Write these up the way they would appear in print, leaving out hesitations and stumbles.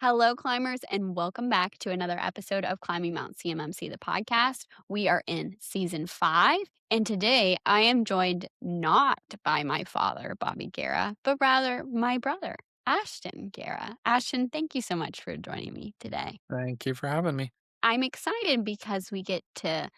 Hello, climbers, and welcome back to another episode of Climbing Mount CMMC, the podcast. We are in season 5, and today I am joined not by my father, Bobby Guerra, but rather my brother, Ashton Guerra. Ashton, thank you so much for joining me today. Thank you for having me. I'm excited because we get to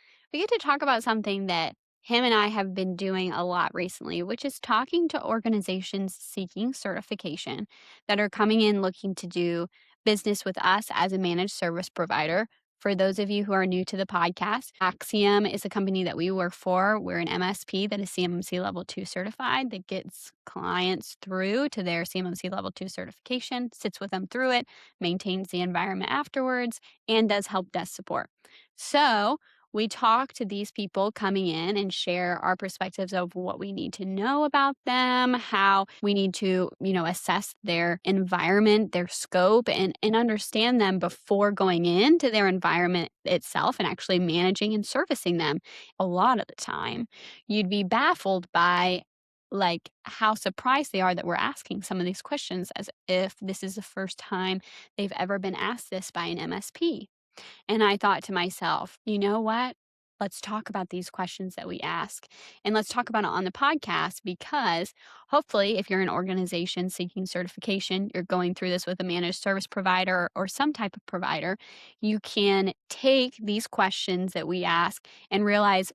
talk about something that him and I have been doing a lot recently, which is talking to organizations seeking certification that are coming in looking to do business with us as a managed service provider. For those of you who are new to the podcast, Axiom is a company that we work for. We're an MSP that is CMMC Level 2 certified that gets clients through to their CMMC Level 2 certification, sits with them through it, maintains the environment afterwards, and does help desk support. So we talk to these people coming in and share our perspectives of what we need to know about them, how we need to, assess their environment, their scope, and understand them before going into their environment itself and actually managing and servicing them. A lot of the time, you'd be baffled by like how surprised they are that we're asking some of these questions as if this is the first time they've ever been asked this by an MSP. And I thought to myself, you know what? Let's talk about these questions that we ask. And let's talk about it on the podcast because hopefully, if you're an organization seeking certification, you're going through this with a managed service provider or some type of provider, you can take these questions that we ask and realize,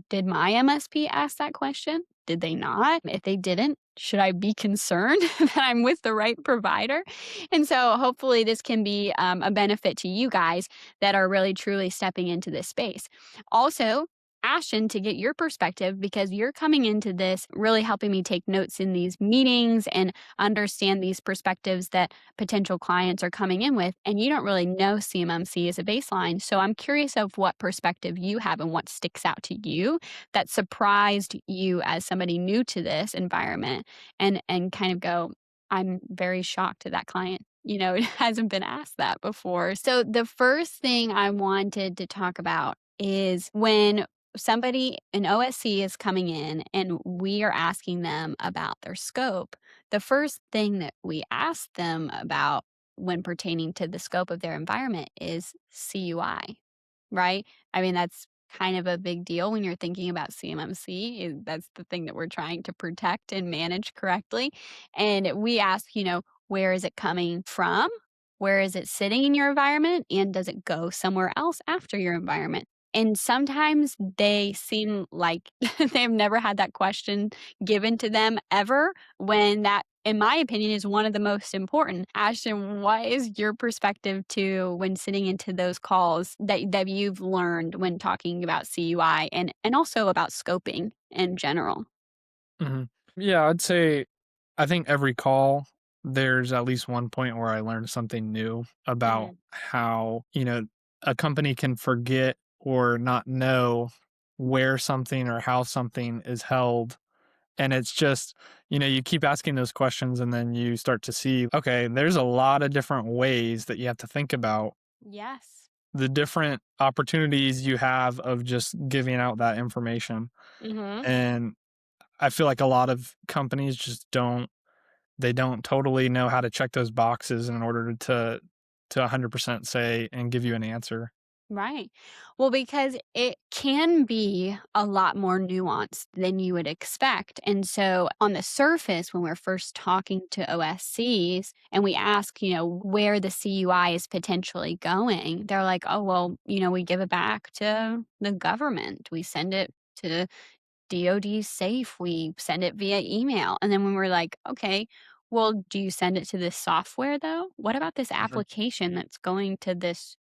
did my MSP ask that question? Did they not? If they didn't, should I be concerned that I'm with the right provider? And so hopefully this can be a benefit to you guys that are really truly stepping into this space. Also, Ashton, to get your perspective, because you're coming into this really helping me take notes in these meetings and understand these perspectives that potential clients are coming in with. And you don't really know CMMC as a baseline. So I'm curious of what perspective you have and what sticks out to you that surprised you as somebody new to this environment and kind of go, I'm very shocked that client it hasn't been asked that before. So the first thing I wanted to talk about is when an OSC is coming in and we are asking them about their scope, the first thing that we ask them about when pertaining to the scope of their environment is CUI, right? I mean, that's kind of a big deal when you're thinking about CMMC. That's the thing that we're trying to protect and manage correctly. And we ask, where is it coming from? Where is it sitting in your environment? And does it go somewhere else after your environment? And sometimes they seem like they've never had that question given to them ever, when that, in my opinion, is one of the most important. Ashton, what is your perspective to when sitting into those calls that you've learned when talking about CUI and also about scoping in general? Mhm. Yeah, I'd say I think every call, there's at least one point where I learned something new about Mm, how, a company can forget or not know where something or how something is held. And it's just, you keep asking those questions and then you start to see, okay, there's a lot of different ways that you have to think about yes. the different opportunities you have of just giving out that information. Mhm. And I feel like a lot of companies just don't totally know how to check those boxes in order to 100% say and give you an answer. Right. Well, because it can be a lot more nuanced than you would expect. And so, on the surface, when we're first talking to OSCs and we ask, where the CUI is potentially going, they're like, oh, well, we give it back to the government. We send it to DoD safe. We send it via email. And then when we're like, okay, well, do you send it to this software though? What about this Mhm, application that's going to this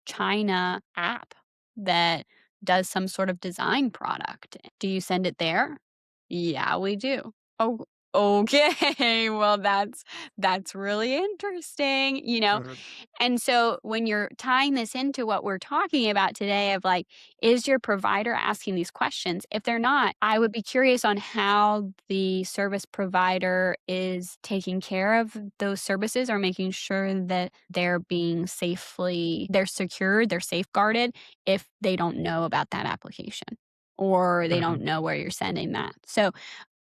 China app that does some sort of design product? Do you send it there? Yeah, we do. Oh, okay. Well, that's really interesting. mhm, And so when you're tying this into what we're talking about today of like, is your provider asking these questions? If they're not, I would be curious on how the service provider is taking care of those services or making sure that they're secured, they're safeguarded if they don't know about that application or they mhm, don't know where you're sending that. So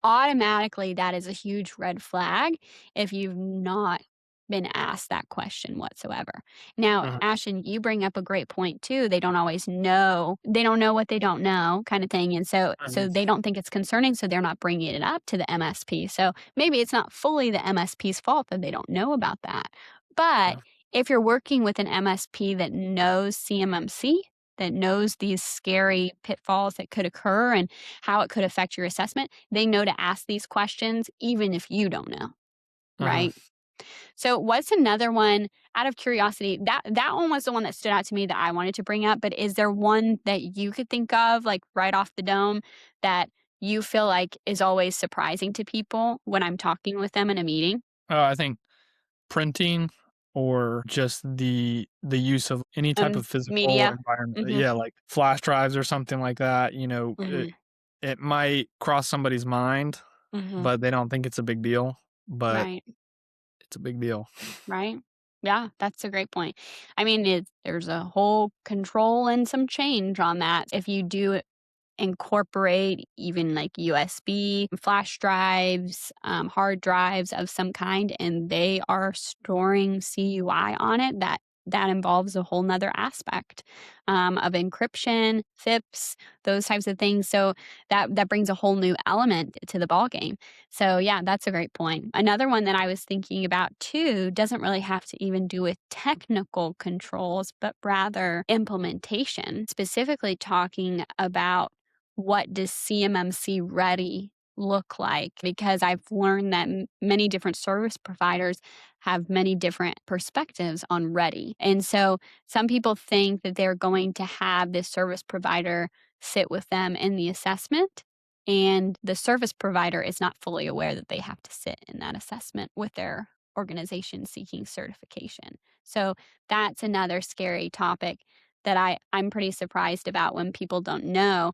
automatically that is a huge red flag if you've not been asked that question whatsoever. Now, Mhm. Ashton, you bring up a great point too. They don't always know. They don't know what they don't know kind of thing. And so Mhm. they don't think it's concerning, so they're not bringing it up to the MSP. So maybe it's not fully the MSP's fault that they don't know about that. But Yeah. if you're working with an MSP that knows CMMC, that knows these scary pitfalls that could occur and how it could affect your assessment, they know to ask these questions even if you don't know, Mhm. right? So what's another one out of curiosity? That one was the one that stood out to me that I wanted to bring up, but is there one that you could think of like right off the dome that you feel like is always surprising to people when I'm talking with them in a meeting? I think printing or just the use of any type of physical Media. environment, Mhm. yeah, like flash drives or something like that, Mhm. it might cross somebody's mind, Mhm. but they don't think it's a big deal, but Right. it's a big deal. Right. Yeah, that's a great point. I mean, there's a whole control and some change on that. If you do incorporate even like USB flash drives, hard drives of some kind, and they are storing CUI on it. That involves a whole nother aspect of encryption, FIPS, those types of things. So that brings a whole new element to the ball game. So yeah, that's a great point. Another one that I was thinking about too doesn't really have to even do with technical controls, but rather implementation, specifically talking about what does CMMC ready look like? Because I've learned that many different service providers have many different perspectives on ready. And so some people think that they're going to have this service provider sit with them in the assessment. And the service provider is not fully aware that they have to sit in that assessment with their organization seeking certification. So that's another scary topic that I'm pretty surprised about when people don't know,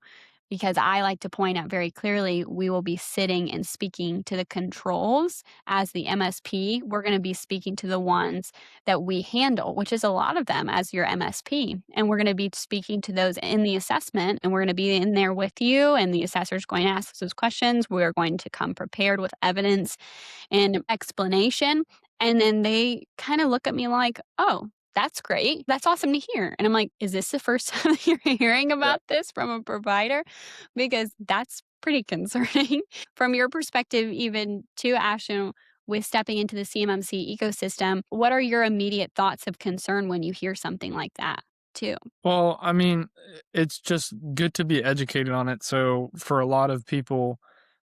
because I like to point out very clearly we will be sitting and speaking to the controls as the MSP. We're going to be speaking to the ones that we handle, which is a lot of them as your MSP. And we're going to be speaking to those in the assessment, and we're going to be in there with you. And the assessor is going to ask us those questions. We're going to come prepared with evidence and explanation. And then they kind of look at me like, oh, that's great. That's awesome to hear. And I'm like, is this the first time that you're hearing Yeah. about this from a provider? Because that's pretty concerning. From your perspective, even to Ashton, with stepping into the CMMC ecosystem, what are your immediate thoughts of concern when you hear something like that, too? Well, I mean, it's just good to be educated on it. So for a lot of people,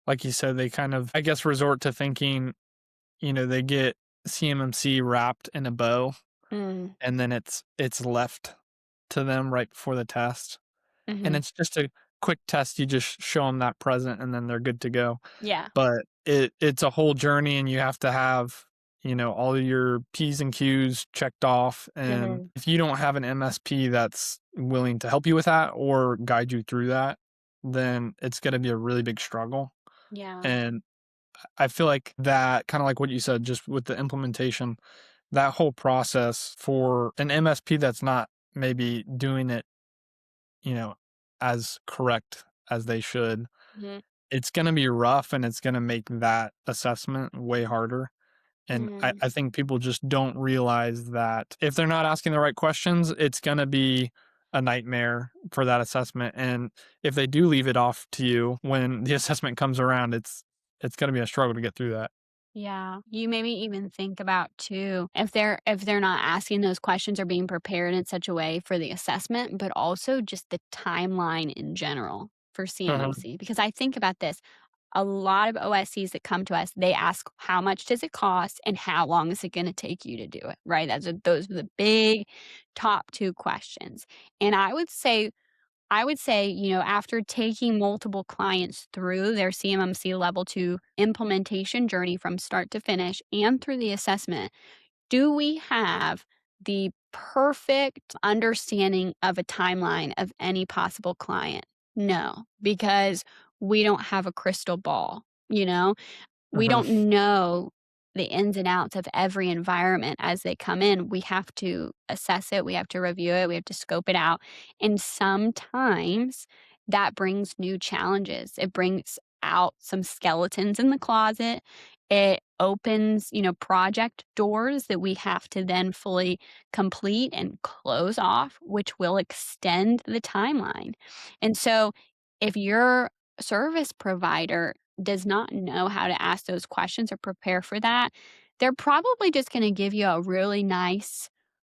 like you said, they kind of, I guess, resort to thinking, they get CMMC wrapped in a bow Mm, and then it's left to them right before the test. And hmm. it's just a quick test. You just show them that present and then they're good to go. Yeah. But it's a whole journey and you have to have, all of your P's and Q's checked off. And Hmm. if you don't have an MSP that's willing to help you with that or guide you through that, then it's going to be a really big struggle. Yeah. And I feel like that kind of like what you said, just with the implementation, that whole process for an MSP that's not maybe doing it, you know, as correct as they should, Hmm. it's going to be rough and it's going to make that assessment way harder. And Hmm. I think people just don't realize that if they're not asking the right questions, it's going to be a nightmare for that assessment. And if they do leave it off to you when the assessment comes around, it's going to be a struggle to get through that. Yeah. You maybe even think about too, if they're not asking those questions or being prepared in such a way for the assessment, but also just the timeline in general for Mhm, CMMC. Because I think about this, a lot of OSCs that come to us, they ask how much does it cost and how long is it going to take you to do it, right? Those are the big top two questions. And I would say, after taking multiple clients through their CMMC level 2 implementation journey from start to finish and through the assessment, do we have the perfect understanding of a timeline of any possible client? No, because we don't have a crystal ball, you know? We mhm, don't know the ins and outs of every environment as they come in. We have to assess it, we have to review it, we have to scope it out. And sometimes that brings new challenges. It brings out some skeletons in the closet. It opens, project doors that we have to then fully complete and close off, which will extend the timeline. And so if your service provider does not know how to ask those questions or prepare for that, they're probably just going to give you a really nice,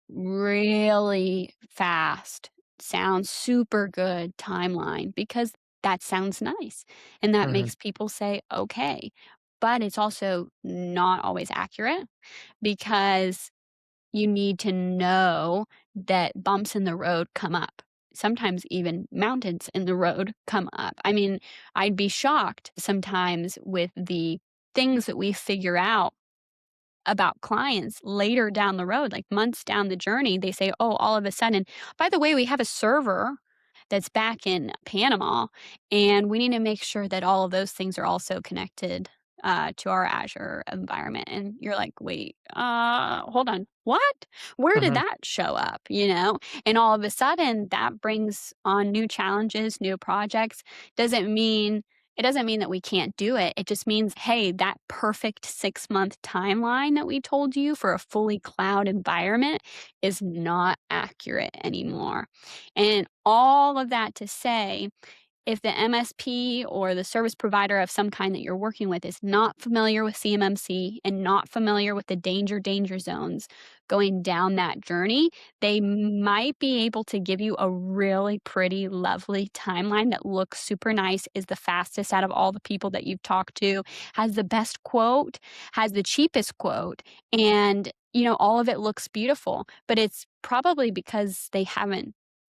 really fast, sounds super good timeline because that sounds nice. And that Mhm. makes people say, okay. But it's also not always accurate because you need to know that bumps in the road come up. Sometimes even mountains in the road come up. I mean, I'd be shocked sometimes with the things that we figure out about clients later down the road, like months down the journey. They say, oh, all of a sudden, by the way, we have a server that's back in Panama, and we need to make sure that all of those things are also connected to our Azure environment. And you're like, wait, hold on, what? Where did Mhm. that show up? And all of a sudden, that brings on new challenges, new projects. Doesn't mean it doesn't mean that we can't do it. It just means, hey, that perfect 6-month timeline that we told you for a fully cloud environment is not accurate anymore. And all of that to say, if the MSP or the service provider of some kind that you're working with is not familiar with CMMC and not familiar with the danger zones going down that journey, they might be able to give you a really pretty, lovely timeline that looks super nice, is the fastest out of all the people that you've talked to, has the best quote, has the cheapest quote, and all of it looks beautiful. But it's probably because they haven't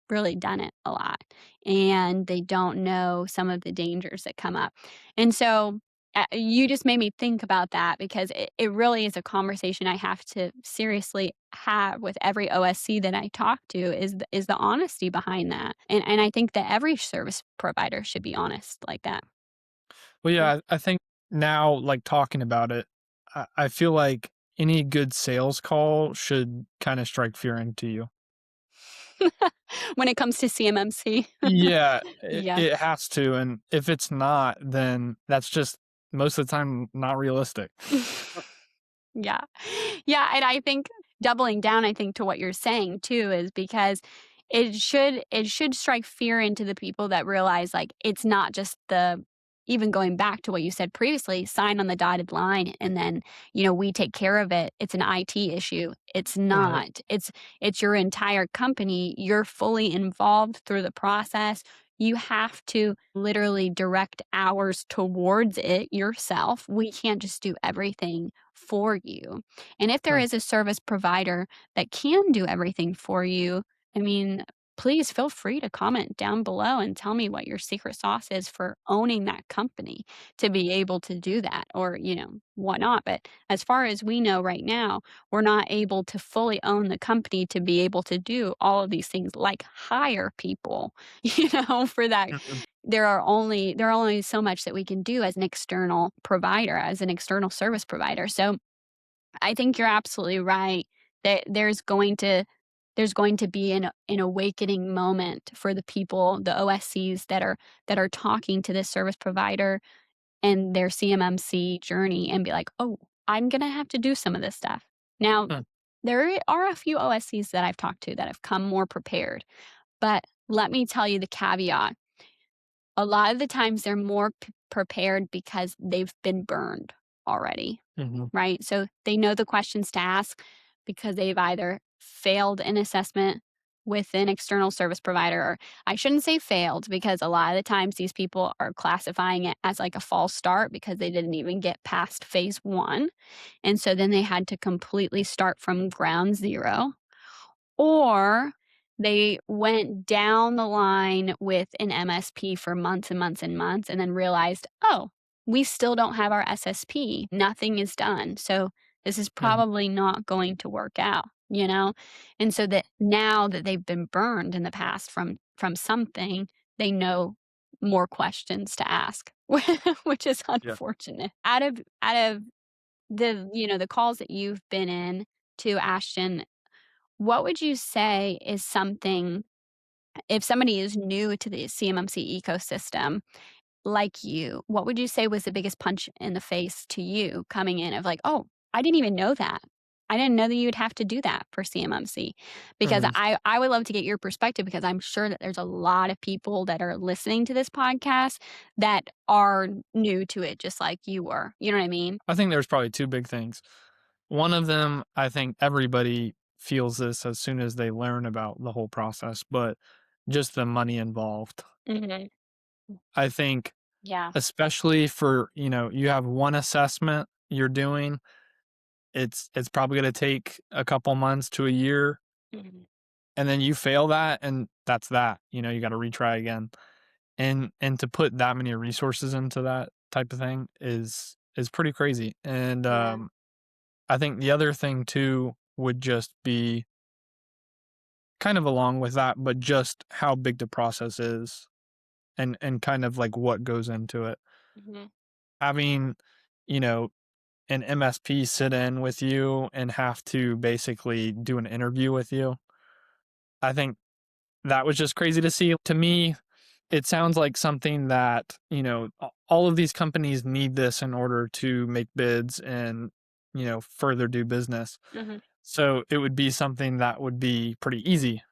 really done it a lot and they don't know some of the dangers that come up. And so you just made me think about that because it really is a conversation I have to seriously have with every OSC that I talk to is the honesty behind that. And I think that every service provider should be honest like that. Well, Yeah. yeah, I think now, like, talking about it, I feel like any good sales call should kinda strike fear into you. When it comes to CMMC. Yeah, it Yeah. it has to, and if it's not, then that's just most of the time not realistic. Yeah. Yeah, and I think doubling down, I think, to what you're saying too is because it should strike fear into the people that realize, like, it's not just the even going back to what you said previously, sign on the dotted line and then, we take care of it. It's an IT issue. It's Mhm, not. It's your entire company. You're fully involved through the process. You have to literally direct hours towards it yourself. We can't just do everything for you. And if there mm, is a service provider that can do everything for you, I mean, please feel free to comment down below and tell me what your secret sauce is for owning that company to be able to do that or, whatnot. But as far as we know right now, we're not able to fully own the company to be able to do all of these things like hire people, for that. mhm, There are only so much that we can do as an external provider, as an external service provider. So I think you're absolutely right that there's going to be an awakening moment for the people, the OSCs that are talking to this service provider and their CMMC journey and be like, "Oh, I'm gonna have to do some of this stuff." Now, mm, there are a few OSCs that I've talked to that have come more prepared, but let me tell you the caveat. A lot of the times they're more prepared because they've been burned already, mhm, right? So they know the questions to ask because they've either failed an assessment with an external service provider, or I shouldn't say failed because a lot of the times these people are classifying it as like a false start because they didn't even get past phase one. And so then they had to completely start from ground zero, or they went down the line with an MSP for months and months and months and then realized, "Oh, we still don't have our SSP. Nothing is done. So this is mhm, probably not going to work out?" And so that now that they've been burned in the past from something, they know more questions to ask, which is yeah. unfortunate. Out of the calls that you've been in to Ashton, what would you say is something if somebody is new to the CMMC ecosystem like you, what would you say was the biggest punch in the face to you coming in of like, "Oh, I didn't even know that. I didn't know that you'd have to do that for CMMC." Because Mhm. I would love to get your perspective because I'm sure that there's a lot of people that are listening to this podcast that are new to it just like you were. You know what I mean? I think there's probably 2 big things. One of them, I think everybody feels this as soon as they learn about the whole process, but just the money involved. Mhm. I think Yeah. especially for, you have one assessment you're doing, it's probably gonna take a couple months to a year, Mhm. and then you fail that, and that's that, you gotta retry again. And to put that many resources into that type of thing is pretty crazy, and, Yeah. I think the other thing too would just be kind of along with that, but just how big the process is and kind of like what goes into it. Mhm. Having, you know, an MSP sit in with you and have to basically do an interview with you. I think that was just crazy to see. To me, it sounds like something that, all of these companies need this in order to make bids and, further do business. Mhm. So it would be something that would be pretty easy,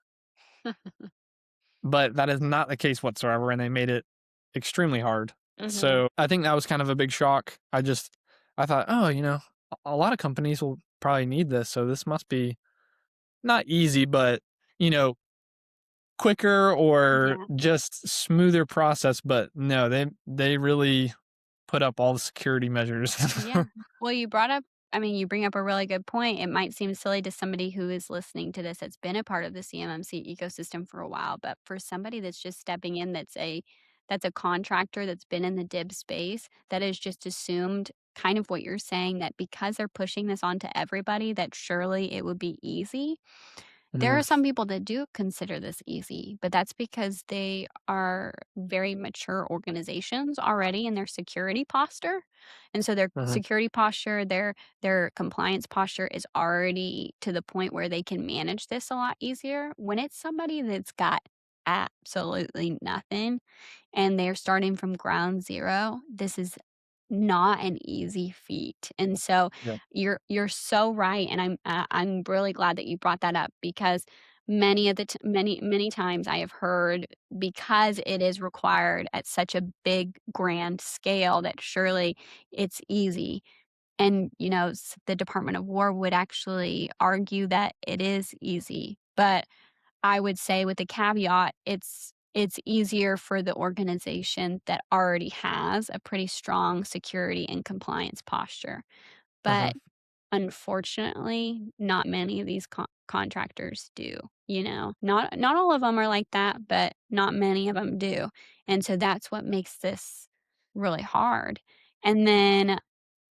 but that is not the case whatsoever. And they made it extremely hard. Mhm. So I think that was kind of a big shock. I thought, oh, a lot of companies will probably need this. So this must be not easy, but, you know, quicker or Yeah. just smoother process. But no, they really put up all the security measures. Yeah. Well, you bring up a really good point. It might seem silly to somebody who is listening to this that's been a part of the CMMC ecosystem for a while, but for somebody that's just stepping in that's a contractor that's been in the DIB space, that is just assumed kind of what you're saying that because they're pushing this onto everybody that surely it would be easy. There Mhm, are some people that do consider this easy, but that's because they are very mature organizations already in their security posture. And so their mhm, security posture, their compliance posture is already to the point where they can manage this a lot easier. When it's somebody that's got absolutely nothing and they're starting from ground zero, this is not an easy feat, and so yeah, you're so right, and I'm really glad that you brought that up because many times I have heard because it is required at such a big grand scale that surely it's easy, and, the Department of War would actually argue that it is easy, but I would say with the caveat, it's easier for the organization that already has a pretty strong security and compliance posture. mhm, But unfortunately, not many of these contractors do, Not all of them are like that, but not many of them do. And so that's what makes this really hard. And then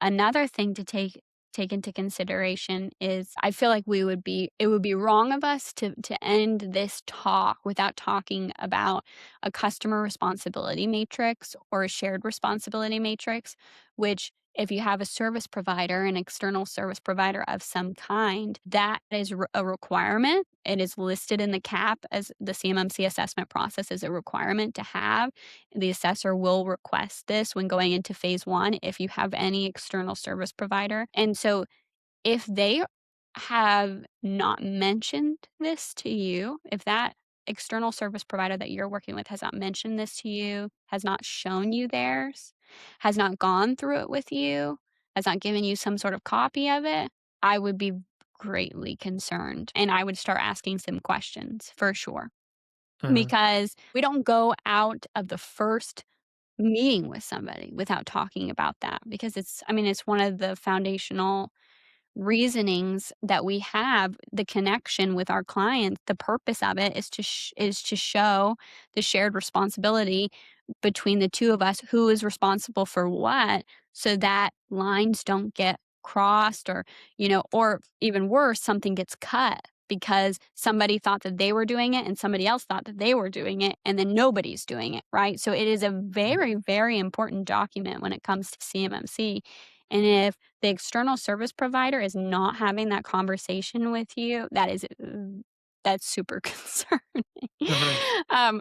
another thing to take into consideration is I feel like it would be wrong of us to end this talk without talking about a customer responsibility matrix or a shared responsibility matrix, which if you have a service provider, an external service provider of some kind, that is a requirement. It is listed in the CAP as the CMMC assessment process is a requirement to have. The assessor will request this when going into phase one if you have any external service provider. And so if they have not mentioned this to you, if that external service provider that you're working with has not mentioned this to you, has not shown you theirs, has not gone through it with you, has not given you some sort of copy of it, I would be greatly concerned and I would start asking some questions for sure. mhm, Because we don't go out of the first meeting with somebody without talking about that because it's one of the foundational reasonings that we have the connection with our clients. The purpose of it is to show the shared responsibility between the two of us, who is responsible for what, so that lines don't get crossed, or even worse, something gets cut because somebody thought that they were doing it and somebody else thought that they were doing it and then nobody's doing it, right? So it is a mhm, very, very important document when it comes to CMMC. And if the external service provider is not having that conversation with you, that is that's super concerning. Mhm.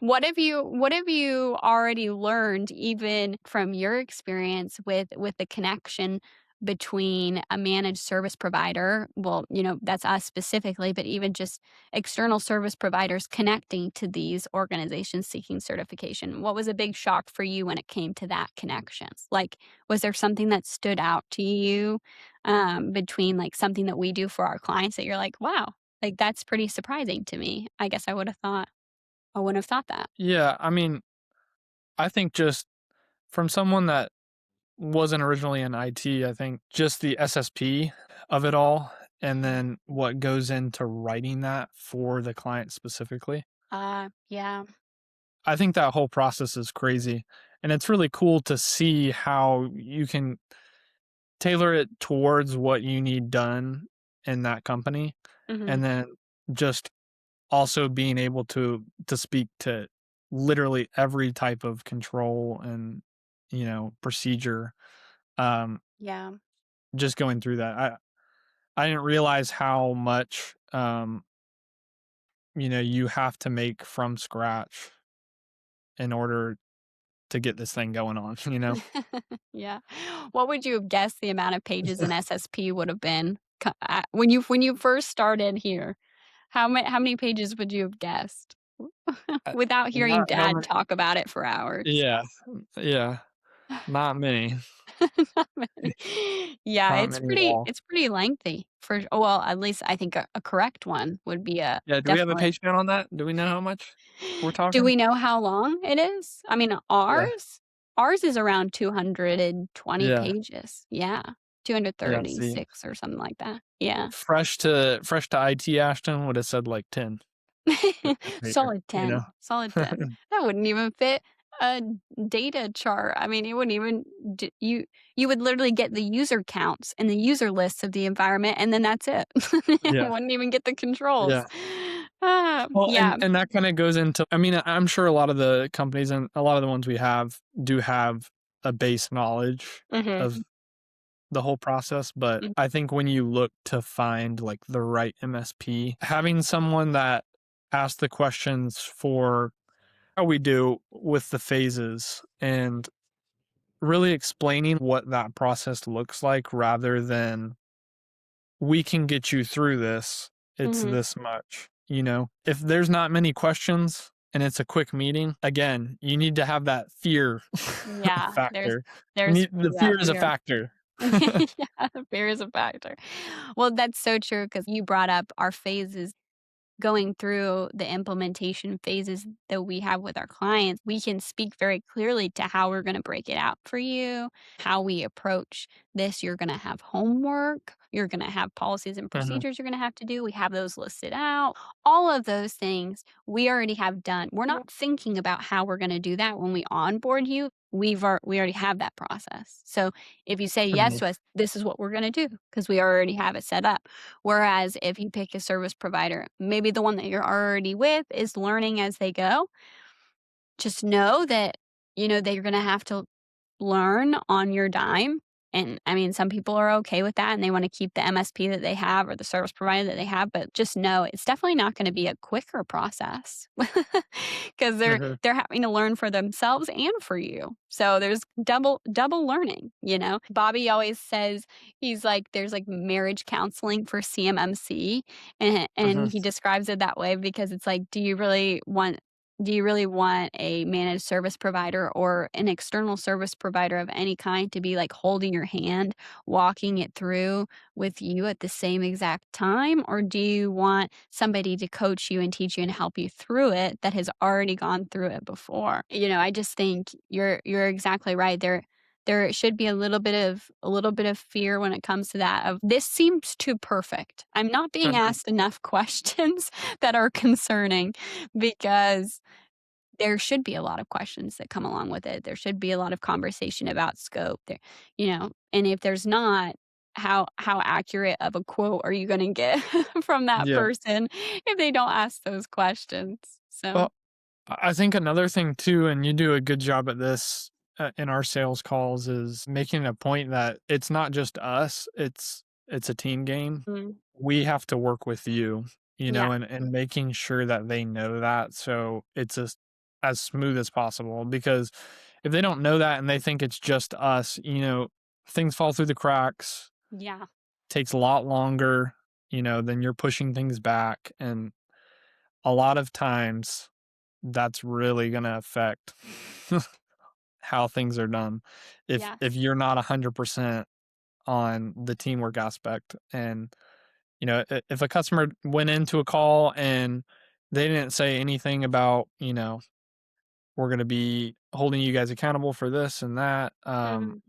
What have you already learned even from your experience with the connection between a managed service provider, well, that's us specifically, but even just external service providers connecting to these organizations seeking certification? What was a big shock for you when it came to that connection? Like, was there something that stood out to you, between, like, something that we do for our clients that you're like, "Wow, like, that's pretty surprising to me. I wouldn't have thought that." Yeah, I mean, I think just from someone that wasn't originally in IT, I think just the SSP of it all, and Mhm. then what goes into writing that for the client specifically. Yeah. I think that whole process is crazy, and it's really cool to see how you can tailor it towards what you need done in that company, Mhm. and then just also being able to speak to literally every type of control and, procedure, um, Yeah. just going through that. I didn't realize how much, you have to make from scratch in order to get this thing going on, you know? Yeah. What would you have guessed the amount of pages in SSP would have been when you first started here? How many pages would you have guessed? Without hearing Not how dad many. talk about it for hours. Yeah, yeah, not many, Not many. Yeah, not it's many at pretty all. it's pretty lengthy well, at least I think a correct one would be a Yeah, do we have a definitely. page count on that? Do we know how much we're Do talking? we know how long it is? I mean, Yeah, ours is around 220 yeah, pages. Yeah, yeah, see, 236 or something like that. Yeah. fresh to IT Ashton would have said, like, 10 paper, Solid you know? 10, solid 10. That wouldn't even fit a data chart. I mean, it wouldn't even d you would literally get the user counts and the user lists of the environment, and then that's it. It Yeah, wouldn't even get the controls. yeah. Well, Yeah. and that kinda goes into, I mean, I'm sure a lot of the companies and a lot of the ones we have do have a base knowledge Mhm. of the whole process, but Mm, I think when you look to find, like, the right MSP, having someone that asks the questions for how we do with the phases and really explaining what that process looks like rather than, "We can get you through this. It's mhm. this much," you know? If there's not many questions and it's a quick meeting, again, you need to have that fear Yeah, there's factor. You there's need the that fear is a fear. factor. Yeah, fear is a factor. Well, that's so true because you brought up our phases. Going through the implementation phases that we have with our clients, we can speak very clearly to how we're going to break it out for you, how we approach this. You're going to have homework, you're going to have policies and Mhm, procedures you're going to have to do. We have those listed out. All of those things we already have done. We're not thinking about how we're going to do that when we onboard you. We already have that process. So if you say yes mhm, to us, this is what we're going to do because we already have it set up. Whereas if you pick a service provider, maybe the one that you're already with is learning as they go, just know that, that you're gonna have to learn on your dime. And I mean, some people are okay with that and they want to keep the MSP that they have or the service provider that they have, but just know it's definitely not going to be a quicker process because they're mhm, they're having to learn for themselves and for you. So there's double learning. Bobby always says he's like there's like marriage counseling for CMMC and mhm, he describes it that way because it's like do you really want a managed service provider or an external service provider of any kind to be like holding your hand, walking it through with you at the same exact time? Or do you want somebody to coach you and teach you and help you through it that has already gone through it before? I just think you're exactly right. There should be a little bit of fear when it comes to that of this seems too perfect. I'm not being mhm. asked enough questions that are concerning because there should be a lot of questions that come along with it. There should be a lot of conversation about scope there, and if there's not, how accurate of a quote are you gonna get from that Yeah. person if they don't ask those questions? So Well, I think another thing too, and you do a good job at this, in our sales calls, is making a point that it's not just us, it's a team game. mm, We have to work with you. Yeah. and making sure that they know that so it's as smooth as possible. Because if they don't know that and they think it's just us, things fall through the cracks, Yeah. takes a lot longer, then you're pushing things back. And a lot of times that's really going to affect how things are done if Yes. you're not 100% on the teamwork aspect. And if a customer went into a call and they didn't say anything about, we're going to be holding you guys accountable for this and that, Mhm.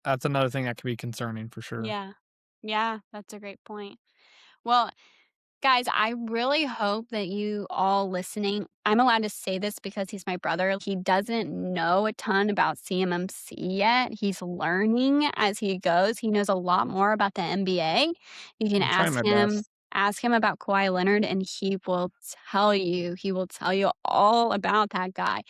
that's another thing that could be concerning for sure. Yeah. Yeah, that's a great point. Well, guys, I really hope that you all listening, I'm allowed to say this because he's my brother. He doesn't know a ton about CMMC yet. He's learning as he goes. He knows a lot more about the MBA. You can I'm trying my best. ask him about Kawhi Leonard and he will tell you all about that guy.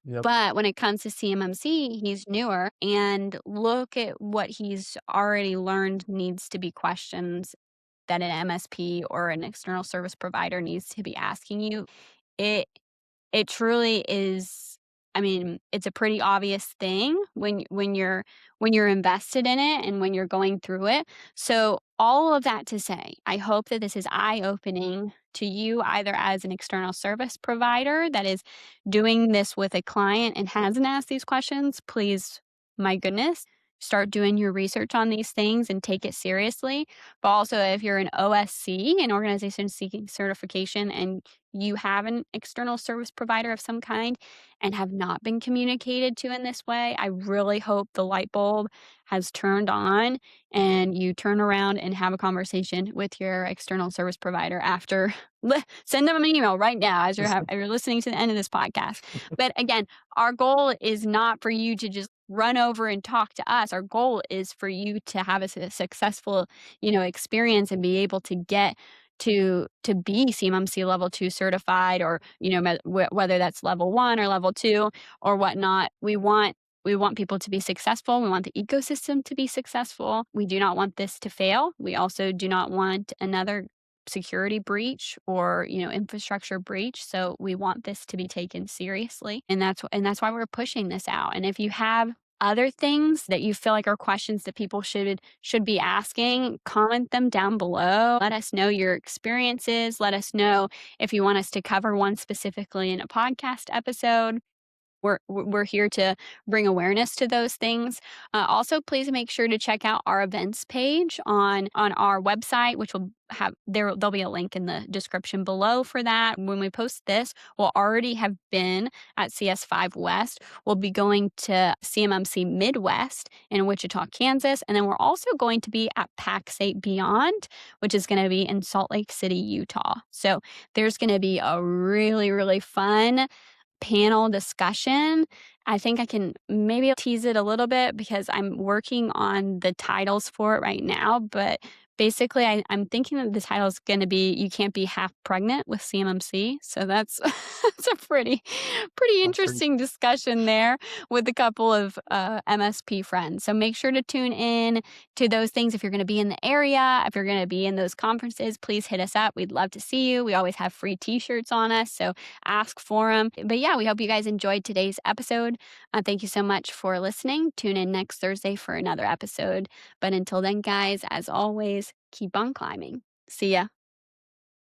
Yep. But when it comes to CMMC, he's newer, and look at what he's already learned needs to be questions that an MSP or an external service provider needs to be asking you. It it truly is. I mean, it's a pretty obvious thing when you're invested in it and when you're going through it. So, all of that to say, I hope that this is eye-opening to you either as an external service provider that is doing this with a client and hasn't asked these questions. Please, my goodness, start doing your research on these things and take it seriously. But also, if you're an OSC, an organization seeking certification, and you have an external service provider of some kind and have not been communicated to in this way, I really hope the light bulb has turned on and you turn around and have a conversation with your external service provider after. Send them an email right now as you're listening to the end of this podcast. But again, our goal is not for you to just run over and talk to us. Our goal is for you to have a successful, experience and be able to get to be CMMC level 2 certified, or whether that's level 1 or level 2 or whatnot. We want people to be successful. We want the ecosystem to be successful. We do not want this to fail. We also do not want another security breach or infrastructure breach. So we want this to be taken seriously, and that's why we're pushing this out. And if you have other things that you feel like are questions that people should be asking, comment them down below. Let us know your experiences. Let us know if you want us to cover one specifically in a podcast episode. We're here to bring awareness to those things. Also, please make sure to check out our events page on our website, which will have there'll be a link in the description below for that. When we post this, we'll already have been at CS5 West. We'll be going to CMMC Midwest in Wichita, Kansas, and then we're also going to be at PAX8 Beyond, which is going to be in Salt Lake City, Utah. So there's going to be a really, really fun panel discussion. I think I can maybe tease it a little bit because I'm working on the titles for it right now. But basically, I'm thinking that the title is going to be "You Can't Be Half Pregnant with CMMC." So that's that's a pretty That's pretty interesting discussion there with a couple of MSP friends. So make sure to tune in to those things if you're going to be in the area. If you're going to be in those conferences, please hit us up. We'd love to see you. We always have free T-shirts on us, so ask for them. But yeah, we hope you guys enjoyed today's episode. Thank you so much for listening. Tune in next Thursday for another episode. But until then, guys, as always, keep on climbing. See ya.